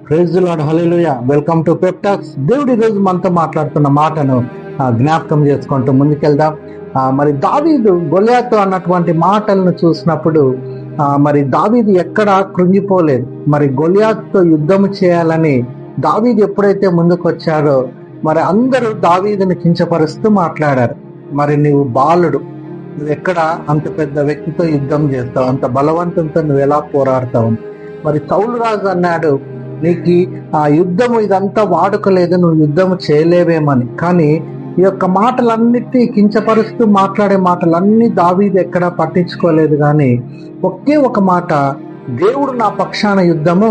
Praise the Lord, hallelujah. Welcome to pep talks. దేవుడు ఈరోజు మనతో మాట్లాడుతున్న మాటను జ్ఞాపకం చేసుకుంటూ ముందుకెళ్దాం. మరి దావీదు గొల్యాతు అన్నటువంటి మాటలను చూసినప్పుడు మరి దావీదు ఎక్కడ కృంగిపోలేదు. మరి గొల్యాతుతో యుద్ధం చేయాలని దావీదు ఎప్పుడైతే ముందుకు వచ్చారో మరి అందరూ దావీదుని కించపరుస్తూ మాట్లాడారు. మరి నీవు బాలుడు, నువ్వు ఎక్కడ అంత పెద్ద వ్యక్తితో యుద్ధం చేస్తావు, అంత బలవంతంతో నువ్వు ఎలా పోరాడతావు? మరి సౌలు రాజు అన్నాడు, నీకు ఆ యుద్ధము ఇదంతా వాడుకలేదు, నువ్వు యుద్ధము చేయలేవేమని. కానీ ఈ యొక్క మాటలన్నిటినీ కించపరుస్తూ మాట్లాడే మాటలన్నీ దావీదు ఎక్కడ పట్టించుకోలేదు. కానీ ఒకే ఒక మాట, దేవుడు నా పక్షాన యుద్ధము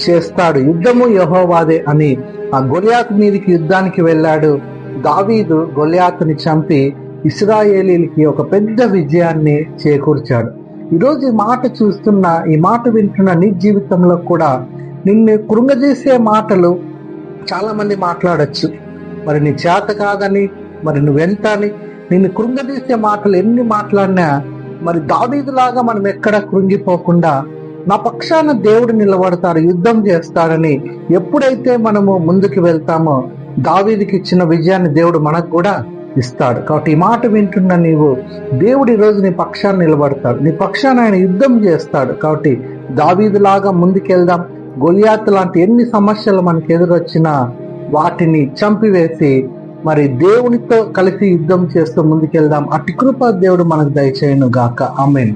చేస్తాడు, యుద్ధము యెహోవాదే అని ఆ గొల్యాతు మీదకి యుద్ధానికి వెళ్ళాడు. దావీదు గొల్యాతుని చంపి ఇశ్రాయేలీలకి ఒక పెద్ద విజయాన్ని చేకూర్చాడు. ఈరోజు ఈ మాట చూస్తున్న, ఈ మాట వింటున్న నీ జీవితంలో కూడా నిన్ను కృంగజేసే మాటలు చాలా మంది మాట్లాడచ్చు. మరి నీ చేత కాదని, మరి నువ్వెంత అని నిన్ను కృంగదీసే మాటలు ఎన్ని మాట్లాడినా మరి దావీదులాగా మనం ఎక్కడ కృంగిపోకుండా నా పక్షాన దేవుడు నిలబడతాడు, యుద్ధం చేస్తాడని ఎప్పుడైతే మనము ముందుకు వెళ్తామో దావీదుకి ఇచ్చిన విజయాన్ని దేవుడు మనకు కూడా ఇస్తాడు. కాబట్టి ఈ మాట వింటున్న నీవు, దేవుడు ఈరోజు నీ పక్షాన నిలబడతాడు, నీ పక్షాన ఆయన యుద్ధం చేస్తాడు. కాబట్టి దావీదులాగా ముందుకెళ్దాం. గొల్యాతు లాంటి ఎన్ని సమస్యలు మనకు ఎదురొచ్చినా వాటిని చంపివేసి మరి దేవునితో కలిసి యుద్ధం చేస్తూ ముందుకెళ్దాం. అట్టి కృప దేవుడు మనకు దయచేయును గాక. ఆమేన్.